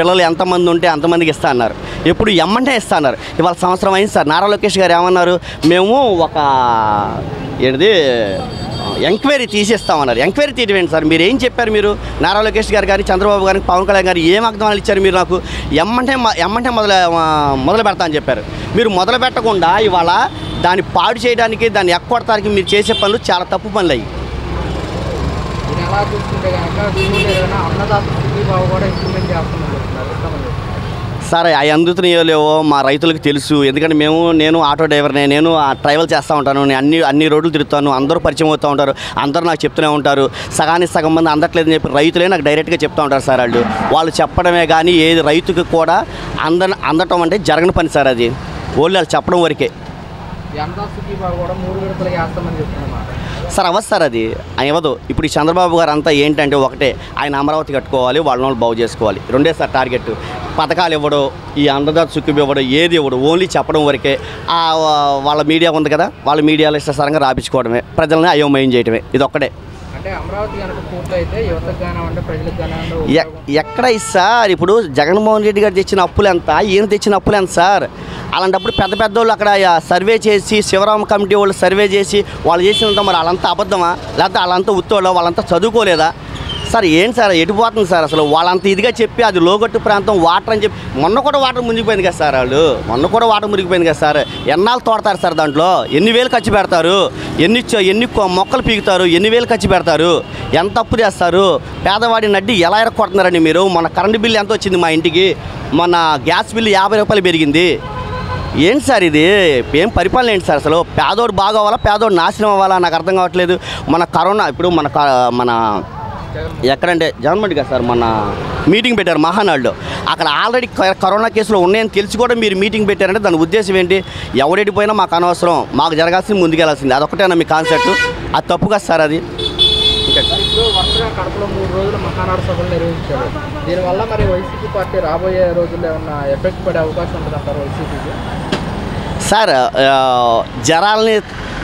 పిల్లలు ఎంతమంది ఉంటే అంతమందికి ఇస్తా అన్నారు. ఎప్పుడు ఎమ్మంటే ఇస్తా అన్నారు. ఇవాళ సంవత్సరం అయింది సార్. నారా లోకేష్ గారు ఏమన్నారు, మేము ఒక ఏంటిది ఎంక్వైరీ తీసేస్తామన్నారు. ఎంక్వైరీ తీయడం సార్, మీరు ఏం చెప్పారు? మీరు నారా లోకేష్ గారు కానీ చంద్రబాబు గారికి పవన్ కళ్యాణ్ గారు ఏం వాగ్దానాలు ఇచ్చారు? మీరు నాకు ఎమ్మంటే మొదలు పెడతా అని చెప్పారు. మీరు మొదలు పెట్టకుండా ఇవాళ దాన్ని పాడు చేయడానికి, దాన్ని ఎక్కొడటానికి మీరు చేసే పనులు చాలా తప్పు పనులు అయ్యి. సార్ అవి అందుతున్నాయో లేవో మా రైతులకు తెలుసు. ఎందుకంటే నేను ఆటో డ్రైవర్నే, నేను ట్రావెల్ చేస్తూ ఉంటాను, నేను అన్ని రోడ్లు తిరుగుతాను, అందరూ పరిచయం అవుతూ ఉంటారు, అందరూ నాకు చెప్తూనే ఉంటారు. సగానికి సగం మంది అందట్లేదని చెప్పి రైతులే నాకు డైరెక్ట్గా చెప్తూ ఉంటారు సార్. వాళ్ళు చెప్పడమే కానీ ఏది రైతుకి కూడా అందటం అంటే జరగని పని సార్. అది ఓన్లీ వాళ్ళు చెప్పడం వరకే సార్. అవ్వదు సార్, అది ఇవ్వదు. ఇప్పుడు ఈ చంద్రబాబు గారు అంతా ఏంటంటే ఒకటే, ఆయన అమరావతి కట్టుకోవాలి, వాళ్ళని బాగు చేసుకోవాలి, రెండే సార్ టార్గెట్. పథకాలు ఇవ్వడం, ఈ అన్నదాత సుఖం ఇవ్వడం, ఏది ఇవ్వడం, ఓన్లీ చెప్పడం వరకే. వాళ్ళ మీడియా ఉంది కదా, వాళ్ళ మీడియాలో ఇష్టసరంగా రాపించుకోవడమే, ప్రజల్ని అయోమయం చేయడమే, ఇది ఒక్కటే. ఎక్కడ సార్ ఇప్పుడు జగన్మోహన్ రెడ్డి గారు తెచ్చిన అప్పులు ఎంత, ఈయన తెచ్చిన అప్పులు ఎంత సార్? అలాంటప్పుడు పెద్ద పెద్దోళ్ళు అక్కడ సర్వే చేసి, శివరామ కమిటీ వాళ్ళు సర్వే చేసి వాళ్ళు చేసినంత మరి వాళ్ళంతా అబద్ధమా, లేకపోతే వాళ్ళంతా ఉత్తోళ్ళో, వాళ్ళంతా చదువుకోలేదా సార్? ఏంటి సార్ ఎటుపోతుంది సార్ అసలు? వాళ్ళంత ఇదిగా చెప్పి అది లోగట్టు ప్రాంతం వాటర్ అని చెప్పి మొన్న కూడా వాటర్ మునిగిపోయింది కదా సార్. మొన్న కూడా వాటర్ మునిగిపోయింది కదా సార్. ఎన్నాళ్ళు తోడతారు సార్? దాంట్లో ఎన్ని వేలు ఖర్చు పెడతారు? ఎన్ని మొక్కలు పీకుతారు? ఎన్ని వేలు ఖర్చు పెడతారు? ఎంత అప్పు చేస్తారు? పేదవాడి నడ్డి ఎలా ఎరక్కొడుతున్నారండి మీరు? మన కరెంటు బిల్లు ఎంత వచ్చింది మా ఇంటికి? మన గ్యాస్ బిల్లు 50 రూపాయలు పెరిగింది. ఏంటి సార్ ఇది? ఏం పరిపాలన ఏంటి సార్ అసలు? పేదోడు బాగా అవ్వాలా, పేదోడు నాశనం అవ్వాలా? నాకు అర్థం కావట్లేదు. మన కరోనా ఇప్పుడు మన ఎక్కడంటే జగన్మోహన్ రెడ్డి గారు సార్ మన మీటింగ్ పెట్టారు మహానాడులో. అక్కడ ఆల్రెడీ కరోనా కేసులు ఉన్నాయని తెలిసి కూడా మీరు మీటింగ్ పెట్టారంటే దాని ఉద్దేశం ఏంటి? ఎవరెడిపోయినా మాకు అనవసరం, మాకు జరగాల్సింది ముందుకెళ్లాల్సింది, అదొకటేనా మీ కాన్సెప్ట్? అది తప్పు కదా సార్ అది. ఇప్పుడు వరుసగా కడపలో 3 రోజులు మహానాడు సభలు నిర్వహించారు. దీనివల్ల మరి వైసీపీ పార్టీ రాబోయే రోజుల్లో ఏమన్నా ఎఫెక్ట్ పడే అవకాశం ఉంటుంది అంటారు వైసీపీకి? సార్ జనాల్ని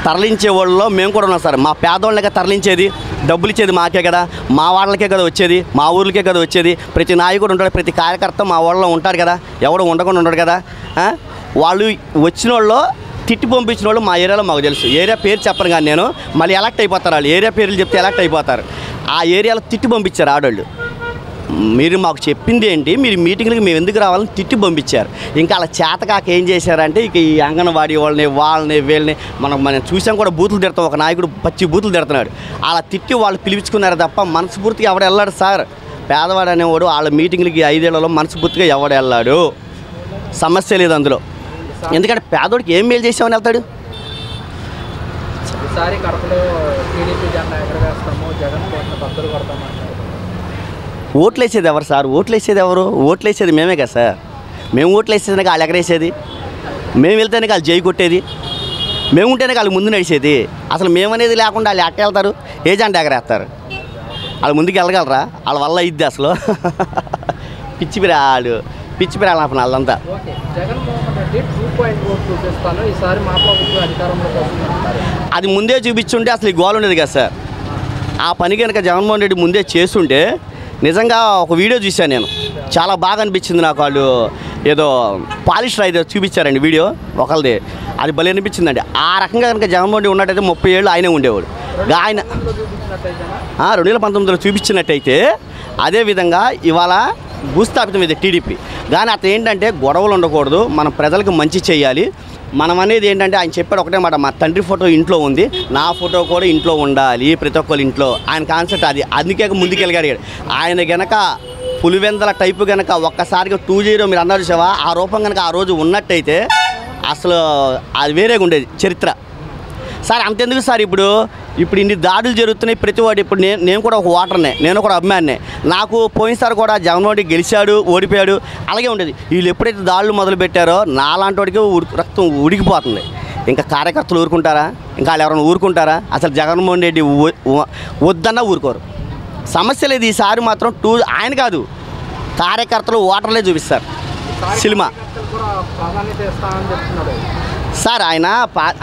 తరలించే వాళ్ళలో మేము కూడా ఉన్నాం సార్. మా పేదోళ్ళకే తరలించేది, డబ్బులు ఇచ్చేది మాకే కదా, మా వాళ్ళకే కదా వచ్చేది, మా ఊర్లకే కదా వచ్చేది. ప్రతి నాయకుడు ఉంటాడు, ప్రతి కార్యకర్త మా వాళ్ళలో ఉంటాడు కదా, ఎవడు ఉండకుండా ఉంటాడు కదా. వాళ్ళు వచ్చిన వాళ్ళు తిట్టి పంపించిన వాళ్ళు మా ఏరియాలో మాకు తెలుసు. ఏరియా పేరు చెప్పను కానీ నేను, మళ్ళీ ఎలక్ట్ అయిపోతారు వాళ్ళు. ఏరియా పేర్లు చెప్తే ఎలక్ట్ అయిపోతారు. ఆ ఏరియాలో తిట్టి పంపించారు ఆడవాళ్ళు. మీరు మాకు చెప్పింది ఏంటి? మీరు మీటింగ్లకి మేము ఎందుకు రావాలని తిట్టి పంపించారు. ఇంకా అలా చేతకాక ఏం చేశారంటే ఇక ఈ అంగన్వాడీ వాళ్ళని వీళ్ళని మనం చూసాం కూడా, బూతులు తిడతాం. ఒక నాయకుడు పచ్చి బూతులు తిడుతున్నాడు. అలా తిట్టి వాళ్ళు పిలిపించుకున్నారు తప్ప మనస్ఫూర్తిగా ఎవడు వెళ్ళాడు సార్? పేదవాడు అనేవాడు వాళ్ళ మీటింగ్లకి 5 ఏళ్లలో మనస్ఫూర్తిగా ఎవడు వెళ్ళాడు? సమస్య లేదు అందులో. ఎందుకంటే పేదోడికి ఏం మేలు చేసామని వెళ్తాడు? ఈసారి కడపలో టీడీపీ జెండా ఎగరవేస్తాము, జగన్ కోట్ల బద్దలు కొడతామంటారు. ఓట్లేసేది ఎవరు సార్? ఓట్లేసేది ఎవరు? ఓట్లేసేది మేమే కదా సార్. మేము ఓట్లేసేది వాళ్ళు ఎగరేసేది, మేము వెళ్తేనే వాళ్ళు జై కొట్టేది, మేము ఉంటేనే వాళ్ళు ముందు నడిచేది. అసలు మేమనేది లేకుండా వాళ్ళు ఎట్ట వెళ్తారు? ఏజెంట్ ఎగరేస్తారు. వాళ్ళు ముందుకు వెళ్ళగలరా? వాళ్ళ వల్ల ఇద్ది అసలు పిచ్చిపిరాడు వాళ్ళంతా. అది ముందే చూపించుంటే అసలు ఈ గోల్ ఉండేది కదా సార్. ఆ పని కనుక జగన్మోహన్ రెడ్డి ముందే చేస్తుంటే, నిజంగా ఒక వీడియో చూశాను నేను, చాలా బాగా అనిపించింది నాకు. వాళ్ళు ఏదో పాలిస్టర్ అయితే చూపించారండి వీడియో ఒకళ్ళది, అది భలే అనిపించిందండి. ఆ రకంగా కనుక జగన్మోహన్ రెడ్డి ఉన్నట్టయితే 30 ఏళ్ళు ఆయనే ఉండేవాడు. ఆయన 2019లో చూపించినట్టయితే అదేవిధంగా ఇవాళ భూస్థాపితం ఇది టీడీపీ. కానీ అతను ఏంటంటే గొడవలు ఉండకూడదు, మన ప్రజలకు మంచి చేయాలి. మనం అనేది ఏంటంటే ఆయన చెప్పాడు ఒకటే మాట, మా తండ్రి ఫోటో ఇంట్లో ఉంది, నా ఫోటో కూడా ఇంట్లో ఉండాలి, ప్రతి ఒక్కరి ఇంట్లో. ఆయన కాన్సెప్ట్ అది. అందుకే ముందుకెళ్ళగలిగాడు ఆయన. గనక పులివెందల టైపు కనుక ఒక్కసారిగా 2-0 మీరు అన్నారు చూసావా, ఆ రూపం కనుక ఆ రోజు ఉన్నట్టయితే అసలు అది వేరేగా ఉండేది చరిత్ర సార్. అంతెందుకు సార్, ఇప్పుడు ఇన్ని దాడులు జరుగుతున్నాయి. ప్రతివాడు ఇప్పుడు నేను కూడా ఒక ఓటర్నే, నేను కూడా అభిమానినే. నాకు పోయినసారి కూడా జగన్మోహన్ రెడ్డి గెలిచాడు, ఓడిపోయాడు, అలాగే ఉండేది. వీళ్ళు ఎప్పుడైతే దాడులు మొదలు పెట్టారో నాలాంటి వాడికి రక్తం ఉడికిపోతుంది. ఇంకా కార్యకర్తలు ఊరుకుంటారా? ఇంకా వాళ్ళు ఎవరైనా ఊరుకుంటారా? అసలు జగన్మోహన్ రెడ్డి వద్దన్నా ఊరుకోరు. సమస్య లేదు. ఈసారి మాత్రం ఆయన కాదు, కార్యకర్తలు ఓటర్లే చూపిస్తారు సినిమా సార్. ఆయన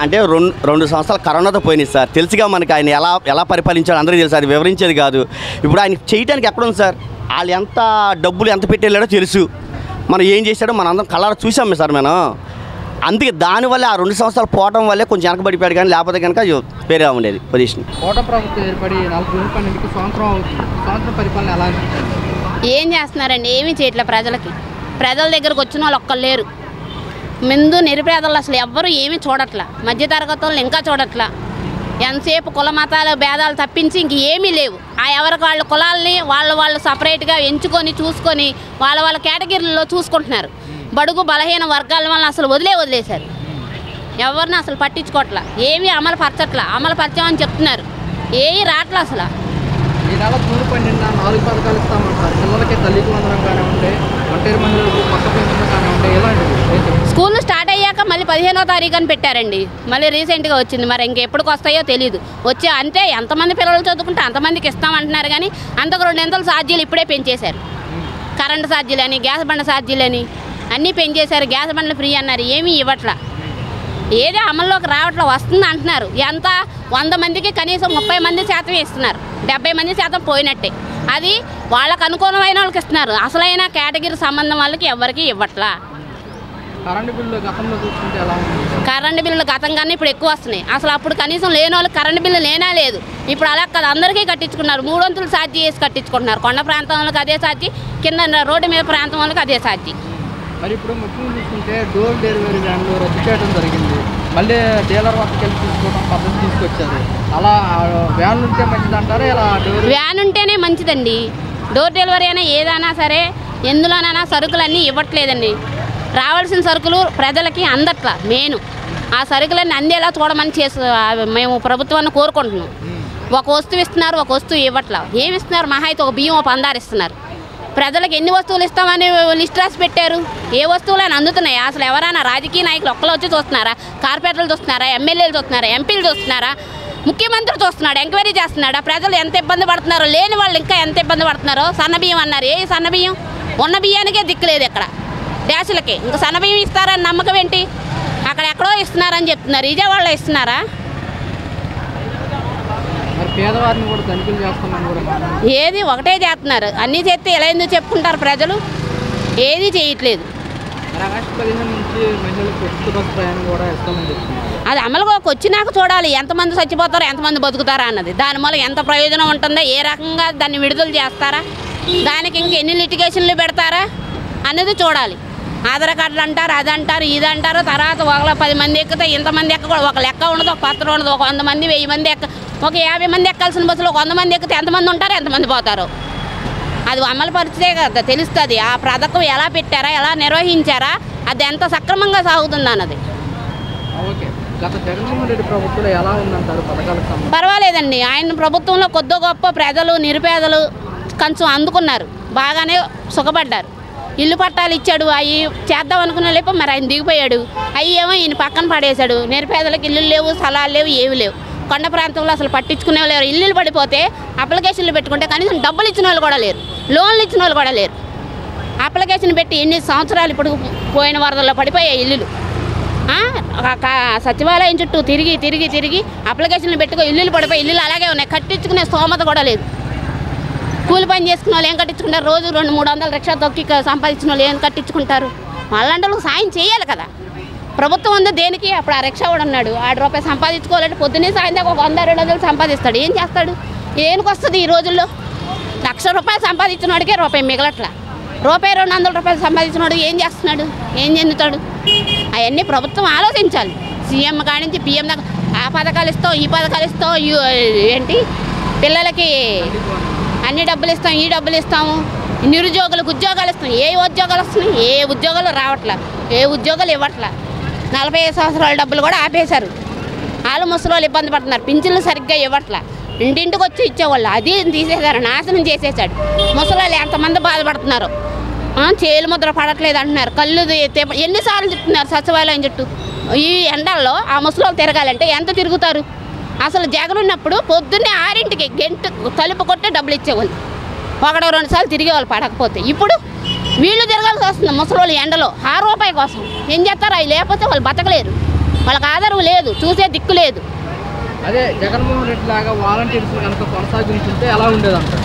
అంటే 2 సంవత్సరాలు కరోనాతో పోయినాయి సార్. తెలుసుగా మనకి ఆయన ఎలా పరిపాలించాడో అందరికీ తెలుసు. అది వివరించేది కాదు. ఇప్పుడు ఆయన చేయడానికి ఎక్కడుంది సార్? వాళ్ళు ఎంత డబ్బులు ఎంత పెట్టేళ్ళాడో తెలుసు, మనం ఏం చేశాడో మనం అందరం కళ్ళారా చూసాం సార్ మనం. అందుకే దానివల్ల ఆ 2 సంవత్సరాలు పోవడం వల్లే కొంచెం వెనకబడిపోయాడు, కానీ లేకపోతే కనుక వేరే ఉండేది పొజిషన్. కోట ప్రభుత్వం ఏర్పడి 4 సంవత్సరం అవుతుంది. సంవత్సరం పరిపాలన ఎలా అనిపిస్తుంది? ఏం చేస్తున్నారండి? ఏమీ చేయట్లేదు. ప్రజల దగ్గరకు వచ్చిన వాళ్ళు ఒక్కరు లేరు. ముందు నిరుపేదలు అసలు ఎవ్వరూ ఏమీ చూడట్లా, మధ్యతరగతి వాళ్ళు ఇంకా చూడట్లా. ఎంతసేపు కుల మతాల భేదాలు తప్పించి ఇంక ఏమీ లేవు. ఆ ఎవరికి వాళ్ళ కులాలని వాళ్ళు సపరేట్గా ఎంచుకొని చూసుకొని వాళ్ళ కేటగిరీలో చూసుకుంటున్నారు. బడుగు బలహీన వర్గాల వల్ల అసలు వదిలేశారు. ఎవరిని అసలు పట్టించుకోవట్లా, ఏమీ అమలు పరచామని చెప్తున్నారు, ఏమీ రావట్లా అసలు. ఈ నెల జూన్ 12న 4 పథకాలు ఇస్తామంటారు. పిల్లలకి తల్లికి వందనం కానివ్వండి, ఒంటరి మహిళలకు పక్క పెన్షన్ కానివ్వండి, ఇలాంటివి. స్కూళ్ళు స్టార్ట్ అయ్యాక మళ్ళీ 15వ తారీఖుని పెట్టారండి. మళ్ళీ రీసెంట్గా వచ్చింది, మరి ఇంకెప్పటికి వస్తాయో తెలియదు. వచ్చి అంటే ఎంతమంది పిల్లలు చదువుకుంటే అంతమందికి ఇస్తామంటున్నారు, కానీ అంతకు 2 ఛార్జీలు ఇప్పుడే పెంచేశారు. కరెంటు ఛార్జీలని, గ్యాస్ బండ ఛార్జీలని అన్నీ పెంచేశారు. గ్యాస్ బండ్లు ఫ్రీ అన్నారు, ఏమీ ఇవ్వట్లా. ఏదో అమల్లోకి రావట్లా, వస్తుంది అంటున్నారు. ఎంత 100 మందికి కనీసం 30 మంది శాతం ఇస్తున్నారు, 70 మంది శాతం పోయినట్టే. అది వాళ్ళకు అనుకూలమైన వాళ్ళకి ఇస్తున్నారు, అసలైన కేటగిరీ సంబంధం వాళ్ళకి ఎవరికి ఇవ్వట్లా. కరెంటు బిల్లు గతంలో చూసుకుంటే ఎలా ఉంది? కరెంటు బిల్లులు గతంగానే ఇప్పుడు ఎక్కువ వస్తున్నాయి. అసలు అప్పుడు కనీసం లేని వాళ్ళకి కరెంటు బిల్లు లేదు. ఇప్పుడు అలా కదా అందరికీ కట్టించుకున్నారు. 3 వంతులు ఛార్జీ వేసి కట్టించుకుంటున్నారు. కొండ ప్రాంతం వాళ్ళకి అదే ఛార్జీ, కింద రోడ్డు మీద ప్రాంతం వాళ్ళకి అదే ఛార్జీ. మరి ఇప్పుడు ముఖ్యంగా చూసుకుంటే డోర్ డెలివరీ వ్యాన్లు రద్దు చేయడం జరిగింది. మళ్ళీ డీలర్ వద్దకు వెళ్ళి తీసుకోవడం పద్ధతి తీసుకొచ్చారు. అలా వ్యాన్లు ఉంటే మంచిది అంటారా? ఇలా వ్యాన్ ఉంటేనే మంచిదండి. డోర్ డెలివరీ అయినా ఏదైనా సరే ఎందులోనైనా సరుకులన్నీ ఇవ్వట్లేదండి. రావాల్సిన సరుకులు ప్రజలకి అందట్లా. మెయిన్ ఆ సరుకులన్నీ అందేలా చూడమని మేము ప్రభుత్వాన్ని కోరుకుంటున్నాం. ఒక వస్తువు ఇస్తున్నారు, ఒక వస్తువు ఇవ్వట్లా. ఏమి ఇస్తున్నారు? మహా అయితే ఒక బియ్యం, ఒక పందారు ఇస్తున్నారు. ప్రజలకు ఎన్ని వస్తువులు ఇస్తామని లిస్ట్ రాసి పెట్టారు? ఏ వస్తువులని అందుతున్నాయి? అసలు ఎవరైనా రాజకీయ నాయకులు ఒక్కరు వచ్చి చూస్తున్నారా? కార్పొరేటర్లు చూస్తున్నారా? ఎమ్మెల్యేలు చూస్తున్నారా? ఎంపీలు చూస్తున్నారా? ముఖ్యమంత్రి చూస్తున్నాడు, ఎంక్వైరీ చేస్తున్నాడా? ప్రజలు ఎంత ఇబ్బంది పడుతున్నారో, లేని వాళ్ళు ఇంకా ఎంత ఇబ్బంది పడుతున్నారో. సన్నబియ్యం అన్నారు, ఏ సన్నబియ్యం? ఉన్న బియ్యానికే దిక్కులేదు ఇక్కడ డ్యాసులకి. ఇంకా సన్నబియ్యం ఇస్తారని నమ్మకం ఏంటి? అక్కడ ఎక్కడో ఇస్తున్నారని చెప్తున్నారు, ఇదే వాళ్ళు ఇస్తున్నారా? పేదవారిని కూడా తనిఖీలు చేస్తామని కూడా ఏది ఒకటే చేస్తున్నారు. అన్నీ చేస్తే ఎలా ఎందుకు చెప్పుకుంటారు ప్రజలు? ఏది చేయట్లేదు. ఆగస్టు 15 నుంచి మహిళలకు ఉచిత బస్సు ప్రయాణం కూడా ఇస్తామని చెప్తున్నారు. అది అమలులోకి వచ్చినాక చూడాలి, ఎంతమంది చచ్చిపోతారో ఎంతమంది బతుకుతారా అన్నది. దానివల్ల ఎంత ప్రయోజనం ఉంటుందో, ఏ రకంగా దాన్ని విడుదల చేస్తారా, దానికి ఇంక ఎన్ని లిటిగేషన్లు పెడతారా అన్నది చూడాలి. ఆధార్ కార్డులు అంటారు, అది అంటారు, ఇది అంటారు. తర్వాత ఒకళ్ళ 10 మంది ఎక్కితే ఇంతమంది ఎక్కకూడదు, ఒక లెక్క ఉండదు, ఒక పత్రం ఉండదు. ఒక 100 మంది 1000 మంది ఒక 50 మంది ఎక్కాల్సిన బస్సులో ఒక 100 మంది ఎక్కితే ఎంతమంది ఉంటారో ఎంతమంది పోతారో అది అమలు పరిచితే కదా తెలుస్తుంది. ఆ పథకం ఎలా పెట్టారా, ఎలా నిర్వహించారా, అది ఎంత సక్రమంగా సాగుతుంది అన్నది. ఓకే, గత జగన్మోహన్ రెడ్డి ప్రభుత్వంలో ఎలా ఉందంటారు పథకాలకు సంబంధించి? పర్వాలేదండి. ఆయన ప్రభుత్వంలో కొద్ది గొప్ప ప్రజలు, నిరుపేదలు కొంచెం అందుకున్నారు, బాగానే సుఖపడ్డారు. ఇల్లు పట్టాలు ఇచ్చాడు, అవి చేద్దాం అనుకున్న లేపు మరి ఆయన దిగిపోయాడు. అవి ఏమో ఈయన పక్కన పడేశాడు. నిరుపేదలకు ఇల్లు లేవు, స్థలాలు లేవు, ఏవి లేవు. కొండ ప్రాంతంలో అసలు పట్టించుకునే లేరు. ఇల్లులు పడిపోతే అప్లికేషన్లు పెట్టుకుంటే కనీసం డబ్బులు ఇచ్చిన వాళ్ళు కూడా లేరు, లోన్లు ఇచ్చిన వాళ్ళు కూడా లేరు. అప్లికేషన్ పెట్టి ఎన్ని సంవత్సరాలు ఇప్పుడు పోయిన వరదల్లో పడిపోయాయి ఇల్లులు. సచివాలయం చుట్టూ తిరిగి అప్లికేషన్లు పెట్టుకో ఇల్లులు పడిపోయి ఇల్లులు అలాగే ఉన్నాయి. కట్టించుకునే స్తోమత కూడా లేదు. కూలి పని చేసుకున్న వాళ్ళు ఏం కట్టించుకుంటారు? రోజు 200-300 రిక్షా తొక్కి సంపాదించిన వాళ్ళు ఏం కట్టించుకుంటారు? వాళ్ళంటే సాయం చేయాలి కదా. ప్రభుత్వం ఉంది దేనికి? అప్పుడు ఆ రిక్షా కూడా ఉన్నాడు, ₹1 సంపాదించుకోవాలంటే పొద్దున్నే సాయంత్రం ఒక 100-200 సంపాదిస్తాడు. ఏం చేస్తాడు? దేనికి వస్తుంది ఈ రోజుల్లో? ₹1,00,000 సంపాదించిన వాడికే రూపాయి మిగలట్లా. ₹200 సంపాదించిన వాడు ఏం చేస్తున్నాడు? ఏం చెందుతాడు? అవన్నీ ప్రభుత్వం ఆలోచించాలి. సీఎం కాడి నుంచి పిఎం దాకా ఆ పథకాలు ఇస్తాం, ఈ పథకాలు ఇస్తాం, ఏంటి పిల్లలకి అన్ని డబ్బులు ఇస్తాం, ఈ డబ్బులు ఇస్తాము, నిరుద్యోగులకు ఉద్యోగాలు ఇస్తాం. ఏ ఉద్యోగాలు వస్తున్నాయి? ఏ ఉద్యోగాలు రావట్లా, ఏ ఉద్యోగాలు ఇవ్వట్లా. 45 సంవత్సరాల డబ్బులు కూడా ఆపేశారు. వాళ్ళు ముసలోళ్ళు ఇబ్బంది పడుతున్నారు, పింఛన్లు సరిగ్గా ఇవ్వట్లా. ఇంటింటికి వచ్చి ఇచ్చేవాళ్ళు, అది తీసేశారు, నాశనం చేసేసాడు. ముసలోళ్ళు ఎంతమంది బాధపడుతున్నారు. చేలు ముద్ర పడట్లేదు అంటున్నారు, కళ్ళు ఎన్నిసార్లు చెప్తున్నారు సచివాలయం చుట్టూ. ఈ ఎండల్లో ఆ ముసలోళ్ళు తిరగాలంటే ఎంత తిరుగుతారు? అసలు జగన్ ఉన్నప్పుడు పొద్దున్నే 6ంటికి గంట తలుపు కొట్టే డబ్బులు ఇచ్చేవాళ్ళు, 1-2 సార్లు తిరిగేవాళ్ళు పడకపోతే. ఇప్పుడు వీళ్ళు తిరగాల్సి వస్తుంది ముసలోళ్ళు ఎండలో ₹6 కోసం. ఏం చేస్తారు? అవి లేకపోతే వాళ్ళు బతకలేరు, వాళ్ళకి ఆధారం లేదు, చూసే దిక్కు లేదు. అదే జగన్మోహన్ రెడ్డి లాగా వాలంటీర్స్ కనుక కొనసాగించుంటే ఎలా ఉండేదంటారు?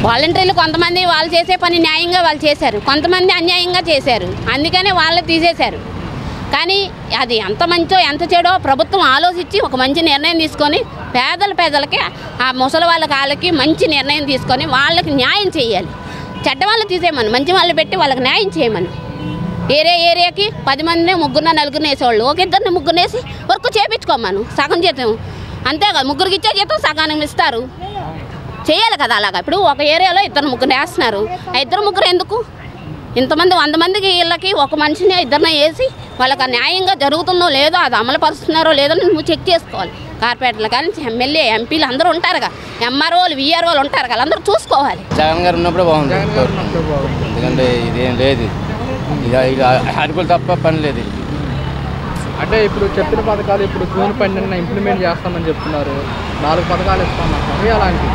వాలంటీర్లు కొంతమంది వాళ్ళు చేసే పని న్యాయంగా వాళ్ళు చేశారు, కొంతమంది అన్యాయంగా చేశారు, అందుకనే వాళ్ళు తీసేశారు. కానీ అది ఎంత మంచో ఎంత చెడో ప్రభుత్వం ఆలోచించి ఒక మంచి నిర్ణయం తీసుకొని పేదలకి ఆ ముసలి వాళ్ళకి మంచి నిర్ణయం తీసుకొని వాళ్ళకి న్యాయం చేయాలి. చెడ్డ వాళ్ళు తీసేయమని మంచి వాళ్ళు పెట్టి వాళ్ళకి న్యాయం చేయమని. ఏరియాకి 10 మందిని 3 4 వేసేవాళ్ళు, ఒక 2 3 వేసి వర్క్ చేయించుకోమను, సగం జీతం అంతేకాదు. 3కి ఇచ్చే జీతం సగానికి ఇస్తారు, చేయాలి కదా అలాగా. ఇప్పుడు ఒక ఏరియాలో 2 3 వేస్తున్నారు, 2 3 ఎందుకు? ఇంతమంది 100 మందికి వీళ్ళకి ఒక మనిషిని 2 వేసి వాళ్ళకి న్యాయంగా జరుగుతుందో లేదో, అది అమలు పరుస్తున్నారో లేదో నువ్వు చెక్ చేసుకోవాలి. కార్పొరేటర్లు కానీ ఎమ్మెల్యే ఎంపీలు అందరూ ఉంటారుగా, ఎంఆర్ఓలు విఆర్ఓలు ఉంటారు కదా, అందరూ చూసుకోవాలి. జగన్ గారు ఉన్నప్పుడే బాగుంది, ఎందుకంటే ఇదేం లేదు, ఇక అరుకులు తప్ప పని లేదు. అంటే ఇప్పుడు చెప్పిన పథకాలు ఇప్పుడు జూన్ 12న ఇంప్లిమెంట్ చేస్తామని చెప్తున్నారు, 4 పథకాలు ఇస్తామంటారు, అలాంటి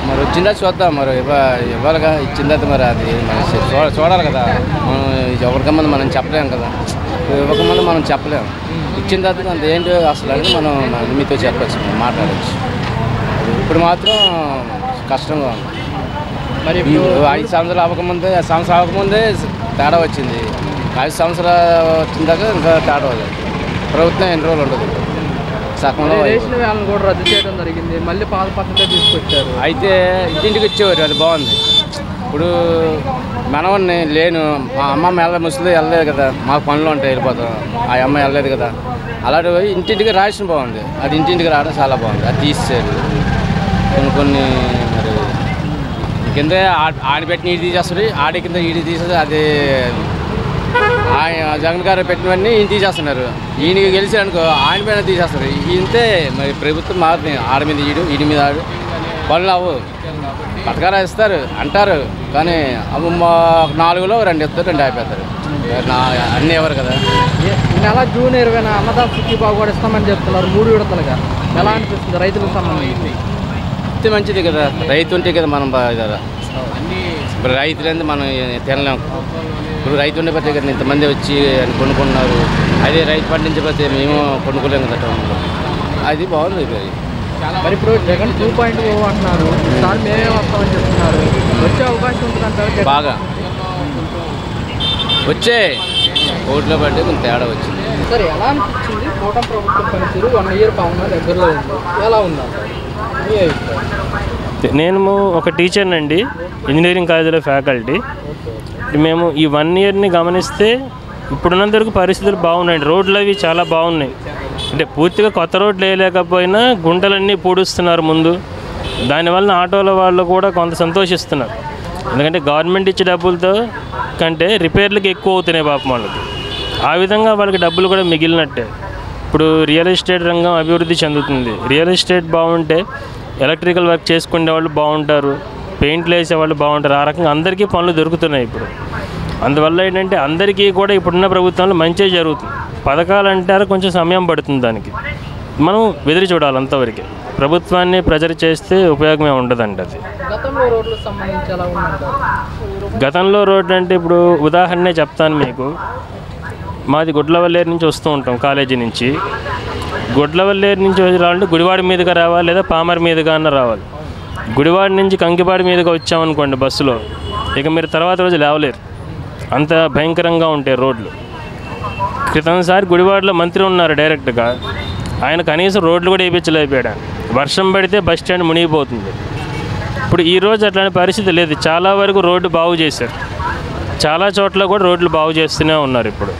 మరి వచ్చిందా చూద్దాం, మరి ఇవ్వాలిగా, ఇచ్చిందా మరి అది మనం చూడాలి కదా. మనం ఎవరికమ్మని మనం చెప్పలేము కదా, ఇవ్వకముందు మనం చెప్పలేము, ఇచ్చిన తర్వాత అంత ఏంటి అసలు అని మనం మీతో చెప్పచ్చు, మాట్లాడచ్చు. ఇప్పుడు మాత్రం కష్టంగా ఉంది. మరి 5 సంవత్సరాలు అవ్వకముందే, సంవత్సరం అవ్వకముందే తేడా వచ్చింది, 5 సంవత్సరాలు వచ్చిన దాకా ఇంకా తేడా అవుతుంది. ప్రభుత్వం ఎన్ని రోజులు ఉండదు, సగంలో రేషన్ వ్యాన్లు కూడా రద్దు చేయడం జరిగింది, మళ్ళీ పాత పద్ధతి తీసుకొచ్చారు. అయితే ఇంటింటికి వచ్చేవారు, అది బాగుంది. ఇప్పుడు మనవన్ని లేను, మా అమ్మ ముసలి వెళ్ళలేదు కదా, మాకు పనులు ఉంటాయి వెళ్ళిపోతాం, ఆ అమ్మ వెళ్ళలేదు కదా, అలాంటి ఇంటింటికి రేషన్ బాగుంది, అది ఇంటింటికి రావడం చాలా బాగుంది. అది తీసేసారు కొన్ని మరి కింద ఆడిపెట్టిన ఈడి తీసేస్తారు, ఆడి కింద ఈడి తీసేది, అది జగన్ గారు పెట్టినవన్నీ ఈయన తీసేస్తున్నారు. ఈయనకి గెలిచి అనుకో ఆయన పైన తీసేస్తారు. ఇంతే మరి ప్రభుత్వం మారుతుంది, ఆడ మీద ఈడి మీద ఆడు, పనులు అవ్వు, పథకాలు ఇస్తారు అంటారు కానీ అవి 4లో 2 ఇస్తారు, 2 అయిపోతారు. అన్నీ ఎవరు కదా. నెల జూన్ 20న అన్నదాత సుఖీబాబు కూడా ఇస్తామని చెప్తున్నారు 3 విడతలుగా. ఎలా అనిపిస్తుంది రైతులకు సంబంధించి? మంచిది కదా, రైతు ఉంటే కదా మనం కదా. ఇప్పుడు రైతులంటే మనం తినలేము. ఇప్పుడు రైతు ఉండేపోతే కదా ఇంతమంది వచ్చి కొనుక్కున్నారు, అదే రైతు పండించకపోతే మేము కొనుక్కోలేము కదా టౌన్లో. అది బాగుంది. మరి ఇప్పుడు జగన్ 2.0 అంటున్నారు, సార్ మేమే వస్తామని చెప్తున్నారు, వచ్చే అవకాశం ఉంటుందంటారు? బాగా వచ్చే ఓట్లో పడితే కొంత తేడా వచ్చింది. సార్ ఎలా అనిపించింది కూటమి ప్రభుత్వం పనితీరు? 1 ఇయర్ పాలన దగ్గరలో ఉంది, ఎలా ఉందా? నేను ఒక టీచర్నండి, ఇంజనీరింగ్ కాలేజీలో ఫ్యాకల్టీ. మేము ఈ 1 ఇయర్ని గమనిస్తే ఇప్పుడున్నంత వరకు పరిస్థితులు బాగున్నాయండి. రోడ్లు అవి చాలా బాగున్నాయి. అంటే పూర్తిగా కొత్త రోడ్లు వేయలేకపోయినా గుంటలన్నీ పూడుస్తున్నారు ముందు. దానివల్ల ఆటోల వాళ్ళు కూడా కొంత సంతోషిస్తున్నారు, ఎందుకంటే గవర్నమెంట్ ఇచ్చే డబ్బులతో కంటే రిపేర్లకి ఎక్కువ అవుతున్నాయి పాపం వాళ్ళకి. ఆ విధంగా వాళ్ళకి డబ్బులు కూడా మిగిలినట్టే. ఇప్పుడు రియల్ ఎస్టేట్ రంగం అభివృద్ధి చెందుతుంది. రియల్ ఎస్టేట్ బాగుంటే ఎలక్ట్రికల్ వర్క్ చేసుకునే వాళ్ళు బాగుంటారు, పెయింట్లు వేసేవాళ్ళు బాగుంటారు. ఆ రకంగా అందరికీ పనులు దొరుకుతున్నాయి ఇప్పుడు. అందువల్ల ఏంటంటే అందరికీ కూడా ఇప్పుడున్న ప్రభుత్వంలో మంచిగా జరుగుతుంది. పథకాలు అంటారు కొంచెం సమయం పడుతుంది, దానికి మనం ఎదురు చూడాలి. అంతవరకు ప్రభుత్వాన్ని ప్రెజర్ చేస్తే ఉపయోగమే ఉండదండి. అది గతంలో రోడ్లు అంటే ఇప్పుడు ఉదాహరణ చెప్తాను మీకు. మాది గుడ్లవల్లేరు నుంచి వస్తూ ఉంటాం కాలేజీ నుంచి. గుడ్లవల్లేరు నుంచి రావాలంటే గుడివాడ మీదుగా రావాలి, లేదా పామర్ మీదుగా అన్న రావాలి. గుడివాడ నుంచి కంకిపాడి మీదుగా వచ్చామనుకోండి బస్సులో, ఇక మీరు తర్వాత రోజు లేవలేరు, అంత భయంకరంగా ఉంటాయి రోడ్లు. క్రితంసారి గుడివాడలో మంత్రి ఉన్నారు డైరెక్ట్గా, ఆయన కనీసం రోడ్లు కూడా వేయించలేకపోయాడు. వర్షం పడితే బస్ స్టాండ్ మునిగిపోతుంది. ఇప్పుడు ఈరోజు అట్లాంటి పరిస్థితి లేదు, చాలా వరకు రోడ్డు బాగు చేశారు. చాలా చోట్ల కూడా రోడ్లు బాగు చేస్తూనే ఉన్నారు. ఇప్పుడు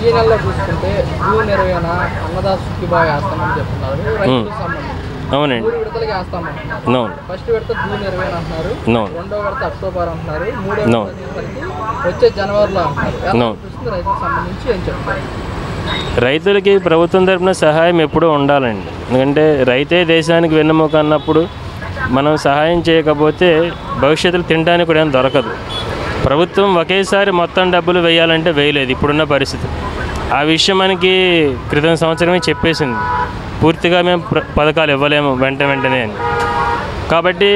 ఈ నెలలో చూసుకుంటే జూన్ 20న అన్నదాత సుఖీబాబు వేస్తామని చెప్తున్నారు, అవునండి. 3 విడతలకి వేస్తామంటున్నారు. అవును. ఫస్ట్ విడత జూన్ 20 అంటున్నారు, అవును. 2వ విడత అక్టోబర్ అంటున్నారు, 3వ వచ్చే జనవరిలో అంటున్నారు. రైతులకు సంబంధించి ఏం చెప్తారు? రైతులకి ప్రభుత్వం తరపున సహాయం ఎప్పుడూ ఉండాలండి. ఎందుకంటే రైతే దేశానికి వెన్నెముక అన్నప్పుడు మనం సహాయం చేయకపోతే భవిష్యత్తులో తినడానికి కూడా ఏం దొరకదు. ప్రభుత్వం ఒకేసారి మొత్తం డబ్బులు వేయాలంటే వేయలేదు ఇప్పుడున్న పరిస్థితి. ఆ విషయం మనకి క్రితం సంవత్సరమే చెప్పేసింది, పూర్తిగా మేము పథకాలు ఇవ్వలేము వెంటనే అని. కాబట్టి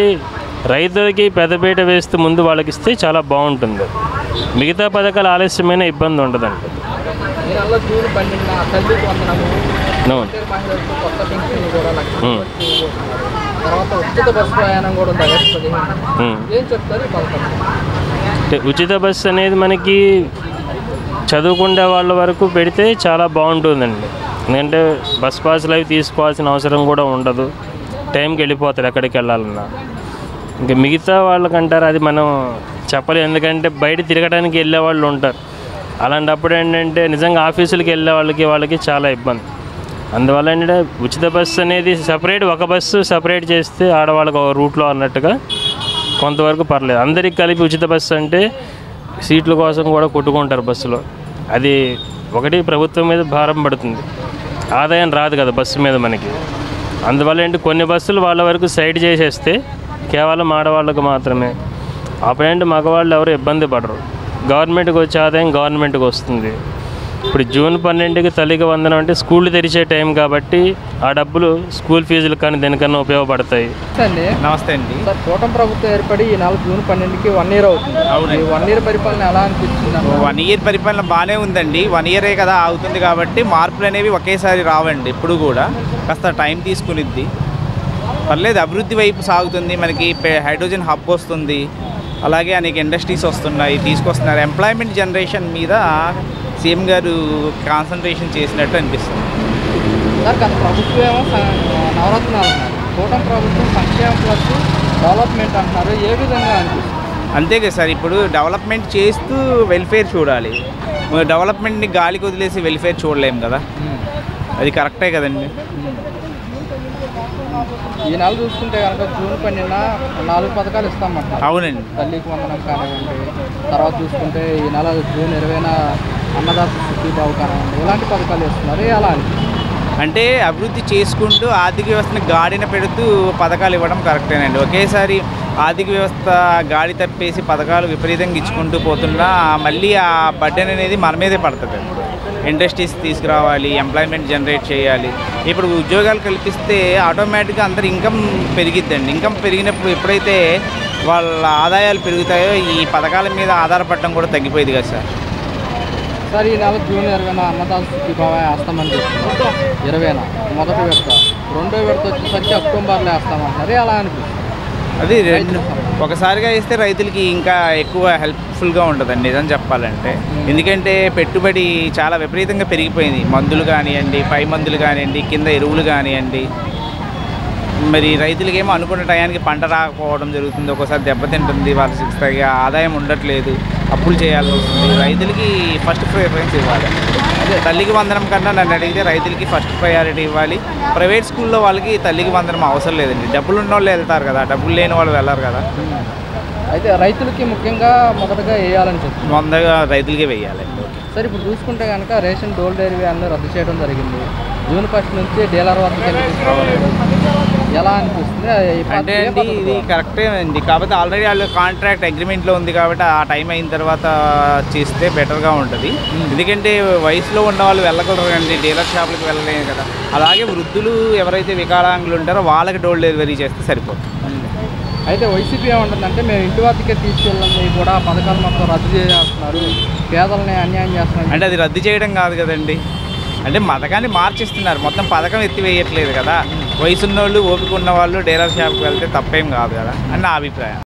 రైతులకి పెద్దపీట వేస్తూ ముందు వాళ్ళకి ఇస్తే చాలా బాగుంటుంది. మిగతా పథకాలు ఆలస్యమైన ఇబ్బంది ఉండదండి. తర్వాత ఉచిత బస్సు ప్రయాణం కూడా ఉంది ఆగస్టు 15. ఏం చెప్తారు ఈ పథకం? అంటే ఉచిత బస్సు అనేది మనకి చదువుకునే వాళ్ళ వరకు పెడితే చాలా బాగుంటుందండి. ఎందుకంటే బస్ పాసులు అవి తీసుకోవాల్సిన అవసరం కూడా ఉండదు, టైంకి వెళ్ళిపోతారు ఎక్కడికి వెళ్ళాలన్నా. ఇంకా మిగతా వాళ్ళకంటారు అది మనం చెప్పలేం, ఎందుకంటే బయట తిరగడానికి వెళ్ళే వాళ్ళు ఉంటారు. అలాంటప్పుడు ఏంటంటే నిజంగా ఆఫీసులకి వెళ్ళే వాళ్ళకి చాలా ఇబ్బంది. అందువల్ల ఏంటంటే ఉచిత బస్సు అనేది సపరేట్, ఒక బస్సు సపరేట్ చేస్తే ఆడవాళ్ళకి ఒక రూట్లో అన్నట్టుగా కొంతవరకు పర్లేదు. అందరికి కలిపి ఉచిత బస్సు అంటే సీట్ల కోసం కూడా కొట్టుకుంటారు బస్సులో. అది ఒకటి ప్రభుత్వం మీద భారం పడుతుంది, ఆదాయం రాదు కదా బస్సు మీద మనకి. అందువల్ల ఏంటి కొన్ని బస్సులు వాళ్ళ వరకు సైడ్ చేసేస్తే కేవలం ఆడవాళ్ళకు మాత్రమే, అప్పుడేంటి మగవాళ్ళు ఎవరు ఇబ్బంది పడరు. గవర్నమెంట్కి వచ్చే ఆదాయం గవర్నమెంట్కి వస్తుంది. ఇప్పుడు జూన్ 12కి తల్లికి వందనం అంటే స్కూళ్ళు తెరిచే టైం కాబట్టి ఆ డబ్బులు స్కూల్ ఫీజులు కానీ దేనికన్నా ఉపయోగపడతాయి. నమస్తే అండి. సార్, కూటమి ప్రభుత్వం ఏర్పడి ఈ నెల జూన్ 12కి 1 year అవుతుంది. అవును. 1 year పరిపాలన ఎలా అనిపిస్తుంది? 1 year పరిపాలన బాగానే ఉందండి. 1 year కదా అవుతుంది కాబట్టి మార్పులు అనేవి ఒకేసారి రావండి. ఇప్పుడు కూడా కాస్త టైం తీసుకునిద్ది, పర్లేదు. అభివృద్ధి వైపు సాగుతుంది. మనకి హైడ్రోజన్ హబ్ వస్తుంది, అలాగే అనేక ఇండస్ట్రీస్ వస్తున్నాయి, తీసుకొస్తున్నారు. ఎంప్లాయ్మెంట్ జనరేషన్ మీద సీఎం గారు కాన్సన్ట్రేషన్ చేసినట్టు అనిపిస్తుంది. సార్, గత ప్రభుత్వం ఏమో నవరత్నాలు అన్నారు, కూటమి ప్రభుత్వం సంక్షేమ ప్లస్ డెవలప్మెంట్ అంటున్నారు. ఏ విధంగా అనిపిస్తుంది? అంతే కదా సార్, ఇప్పుడు డెవలప్మెంట్ చేస్తూ వెల్ఫేర్ చూడాలి. డెవలప్మెంట్ని గాలికి వదిలేసి వెల్ఫేర్ చూడలేము కదా, అది కరెక్టే కదండి. ఈ నెల చూసుకుంటే కనుక జూన్ 12న 4 పథకాలు ఇస్తామంటారు. అవునండి. తల్లికి వందనం కానివ్వండి, తర్వాత చూసుకుంటే ఈ నెల జూన్ 20న అన్నదాత సుఖీభావ కానివ్వండి, ఇలాంటి పథకాలు ఇస్తున్నారు. ఎలా అంటే అభివృద్ధి చేసుకుంటూ ఆర్థిక వ్యవస్థని గాడిన పెడుతూ పథకాలు ఇవ్వడం కరెక్టేనండి. ఒకేసారి ఆర్థిక వ్యవస్థ గాడి తప్పేసి పథకాలు విపరీతంగా ఇచ్చుకుంటూ పోతున్నా మళ్ళీ ఆ బర్డెన్ అనేది మన మీదే పడుతుంది. ఇండస్ట్రీస్ తీసుకురావాలి, ఎంప్లాయ్మెంట్ జనరేట్ చేయాలి. ఇప్పుడు ఉద్యోగాలు కల్పిస్తే ఆటోమేటిక్గా అందరు ఇన్కమ్ పెరిగిద్దండి. ఇన్కమ్ పెరిగినప్పుడు ఎప్పుడైతే వాళ్ళ ఆదాయాలు పెరుగుతాయో ఈ పథకాల మీద ఆధారపడడం కూడా తగ్గిపోయింది కదా సార్. సార్, ఈ నెల జూన్ 20న అన్నదాత సుఖీభావ వేస్తామని చెప్తున్నారు. 20న మొదటి విడత, రెండో విడత వచ్చేసరికి అక్టోబర్లో వేస్తామంటారు. ఎలా అనిపిస్తుంది? అది ఒకసారిగా వేస్తే రైతులకి ఇంకా ఎక్కువ హెల్ప్ఫుల్గా ఉంటుందండి నిజం చెప్పాలంటే. ఎందుకంటే పెట్టుబడి చాలా విపరీతంగా పెరిగిపోయింది. మందులు కానివ్వండి, పై మందులు కానివ్వండి, కింద ఎరువులు కానివ్వండి. మరి రైతులకేమో అనుకున్న టయానికి పంట రాకపోవడం జరుగుతుంది, ఒక్కోసారి దెబ్బతింటుంది, వాళ్ళకి తగిన ఆదాయం ఉండట్లేదు, అప్పులు చేయాల్సి వస్తుంది. రైతులకి ఫస్ట్ ప్రిఫరెన్స్ ఇవ్వాలి. అదే తల్లికి వందనం కన్నా నన్ను అడిగితే రైతులకి ఫస్ట్ ప్రయారిటీ ఇవ్వాలి. ప్రైవేట్ స్కూల్లో వాళ్ళకి తల్లికి వందనం అవసరం లేదండి. డబ్బులు ఉన్న వాళ్ళు వెళ్తారు కదా, డబ్బులు లేని వాళ్ళు వెళ్ళరు కదా. అయితే రైతులకి ముఖ్యంగా మొదటగా వేయాలని చెప్తుంది. ముందుగా రైతులకే వేయాలండి. సార్, ఇప్పుడు చూసుకుంటే కనుక రేషన్ డోర్ డెలివరీ అన్నీ రద్దు చేయడం జరిగింది. జూన్ 1 నుంచి డీలర్ వద్దకు ఎలా అనిపిస్తుంది? అంటే అండి ఇది కరెక్టే అండి, కాకపోతే ఆల్రెడీ వాళ్ళు కాంట్రాక్ట్ అగ్రిమెంట్లో ఉంది కాబట్టి ఆ టైం అయిన తర్వాత చేస్తే బెటర్గా ఉంటుంది. ఎందుకంటే వయసులో ఉన్న వాళ్ళు వెళ్ళకూడదు అండి, డీలర్ షాపులకు వెళ్ళలేము కదా. అలాగే వృద్ధులు ఎవరైతే వికలాంగులు ఉంటారో వాళ్ళకి డోర్ డెలివరీ చేస్తే సరిపోతుంది. అయితే వైసీపీ ఏమంటుందంటే మేము ఇంటి వద్దకే తీసుకెళ్ళండి కూడా పథకాలు మొత్తం రద్దు చేస్తున్నారు, పేదలని అన్యాయం చేస్తున్నారు. అంటే అది రద్దు చేయడం కాదు కదండి, అంటే పథకాన్ని మార్చిస్తున్నారు, మొత్తం పథకం ఎత్తివేయట్లేదు కదా. వయసున్న వాళ్ళు, ఓపిక ఉన్న వాళ్ళు డీలర్ షాప్కి వెళ్తే తప్పేం కాదు కదా అని నా అభిప్రాయం.